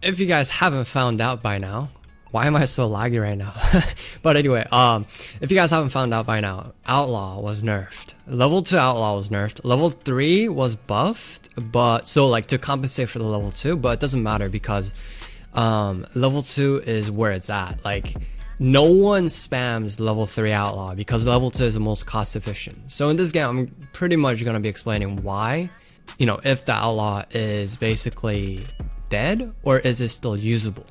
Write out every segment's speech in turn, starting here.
if you guys haven't found out by now, why am I so laggy right now? But anyway, if you guys haven't found out by now, Outlaw was nerfed. Level 2 Outlaw was nerfed. Level 3 was buffed, but so like to compensate for the level 2, but it doesn't matter because level 2 is where it's at. Like no one spams level 3 Outlaw because level 2 is the most cost efficient. So in this game, I'm pretty much going to be explaining why, you know, if the Outlaw is basically dead or is it still usable.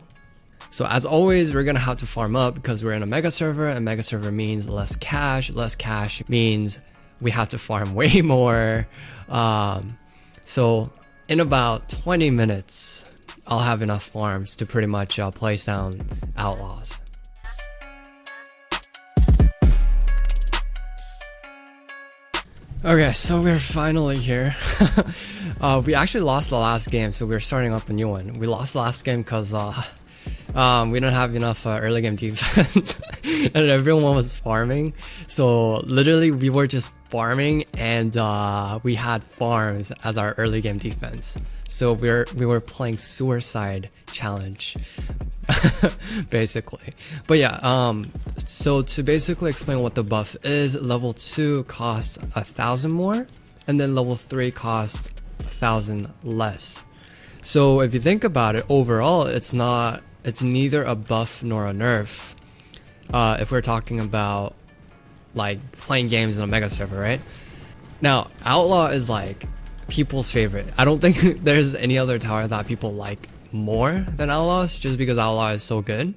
So as always, we're gonna have to farm up because we're in a mega server, and mega server means less cash means we have to farm way more. So in about 20 minutes, I'll have enough farms to pretty much place down Outlaws. Okay, so we're finally here. We actually lost the last game, so we're starting up a new one. We lost the last game because we don't have enough early game defense and everyone was farming, so literally we were just farming and we had farms as our early game defense, so we were playing suicide challenge basically. But yeah, so to basically explain what the buff is, level 2 costs 1,000 more and then level 3 costs 1,000 less. So if you think about it, overall it's neither a buff nor a nerf if we're talking about like playing games in a mega server, right? Now Outlaw is like people's favorite. I don't think there's any other tower that people like more than Outlaws, just because Outlaw is so good.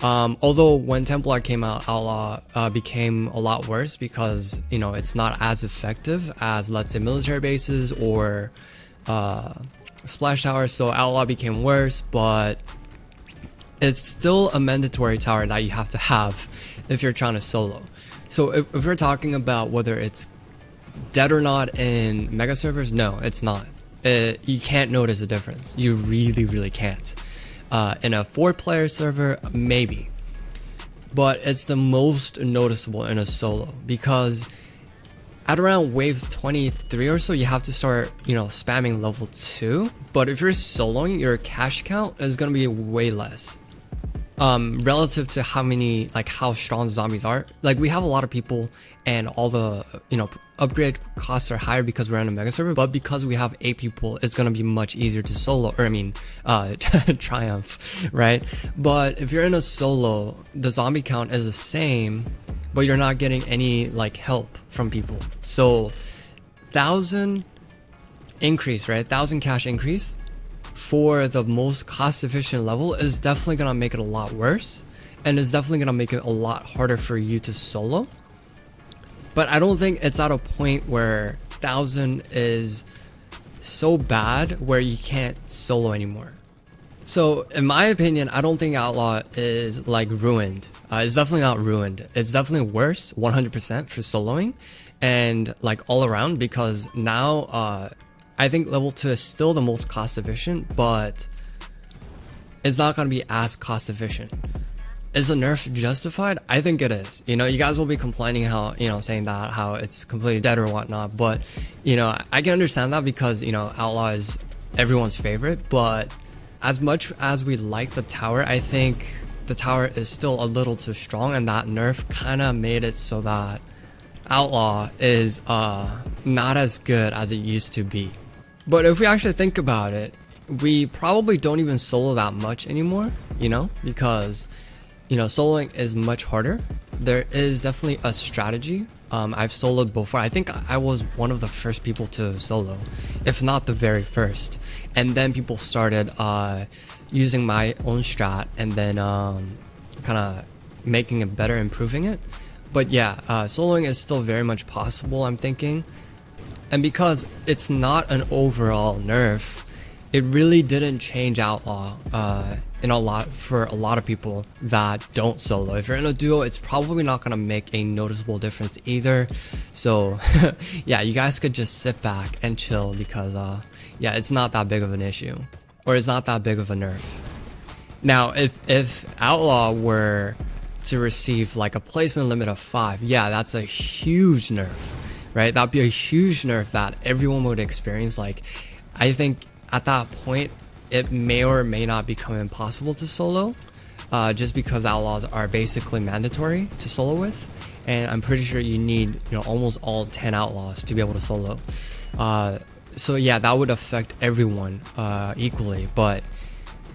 Although when Templar came out, Outlaw became a lot worse because, you know, it's not as effective as, let's say, military bases or splash towers, so Outlaw became worse, but it's still a mandatory tower that you have to have if you're trying to solo. So if we're talking about whether it's dead or not in mega servers, no, it's not. You can't notice a difference. You really can't. In a 4-player server, maybe. But it's the most noticeable in a solo because at around wave 23 or so, you have to start, you know, spamming level 2. But if you're soloing, your cash count is going to be way less. Relative to how strong the zombies are. Like, we have a lot of people and all the, you know, upgrade costs are higher because we're in a mega server, but because we have 8 people, it's gonna be much easier to solo, or I mean, triumph, right? But if you're in a solo, the zombie count is the same, but you're not getting any like help from people. So 1,000 increase, right? 1,000 cash increase for the most cost efficient level is definitely gonna make it a lot worse, and it's definitely gonna make it a lot harder for you to solo. But I don't think it's at a point where 1,000 is so bad where you can't solo anymore. So in my opinion, I don't think Outlaw is like ruined. It's definitely not ruined. It's definitely worse 100% for soloing and like all around, because now I think level 2 is still the most cost efficient, but it's not going to be as cost efficient. Is the nerf justified? I think it is. You know, you guys will be complaining how, you know, saying that how it's completely dead or whatnot, but, you know, I can understand that because, you know, Outlaw is everyone's favorite, but as much as we like the tower, I think the tower is still a little too strong, and that nerf kind of made it so that Outlaw is not as good as it used to be. But if we actually think about it, we probably don't even solo that much anymore, you know, because, you know, soloing is much harder. There is definitely a strategy. I've soloed before. I think I was one of the first people to solo, if not the very first. And then people started using my own strat and then kind of making it better, improving it. But yeah, soloing is still very much possible, I'm thinking. And because it's not an overall nerf, it really didn't change Outlaw for a lot of people that don't solo. If you're in a duo, it's probably not going to make a noticeable difference either. So yeah, you guys could just sit back and chill because yeah, it's not that big of an issue, or it's not that big of a nerf. Now if Outlaw were to receive like a placement limit of 5, yeah, that's a huge nerf, right? That'd be a huge nerf that everyone would experience. Like, I think at that point, it may or may not become impossible to solo, just because outlaws are basically mandatory to solo with, and I'm pretty sure you need, you know, almost all 10 outlaws to be able to solo. So yeah, that would affect everyone equally. But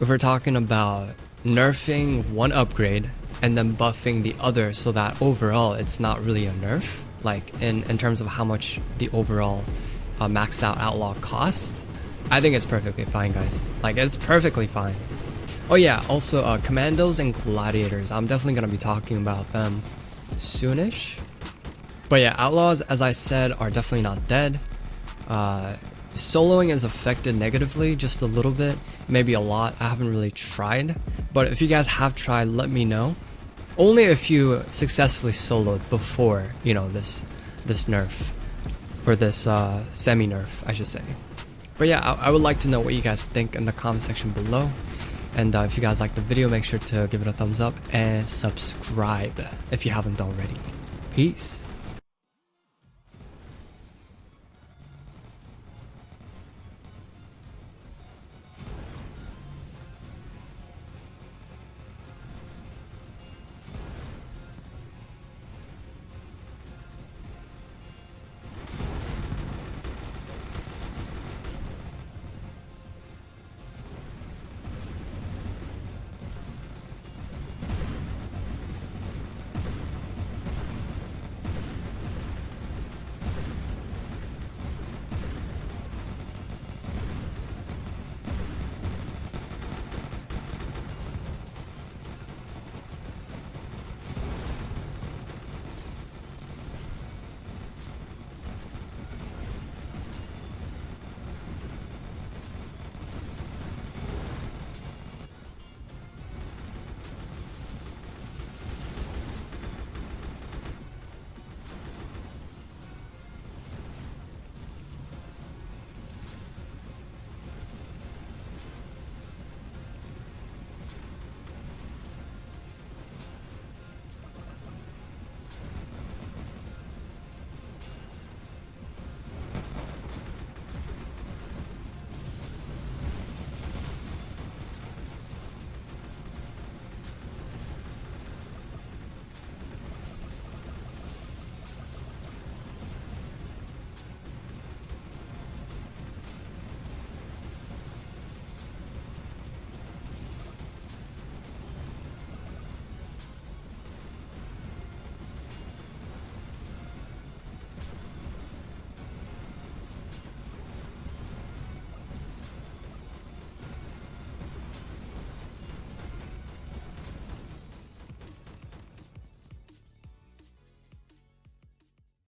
if we're talking about nerfing one upgrade and then buffing the other, so that overall it's not really a nerf, like in terms of how much the overall maxed out outlaw costs, I think it's perfectly fine, guys. Like, it's perfectly fine. Oh yeah, also commandos and gladiators, I'm definitely gonna be talking about them soonish. But yeah, outlaws, as I said, are definitely not dead. Soloing is affected negatively just a little bit, maybe a lot. I haven't really tried, but if you guys have tried, let me know. Only if you successfully soloed before, you know, this nerf, or this semi nerf, I should say. But yeah, I would like to know what you guys think in the comment section below. And if you guys like the video, make sure to give it a thumbs up and subscribe if you haven't already. Peace.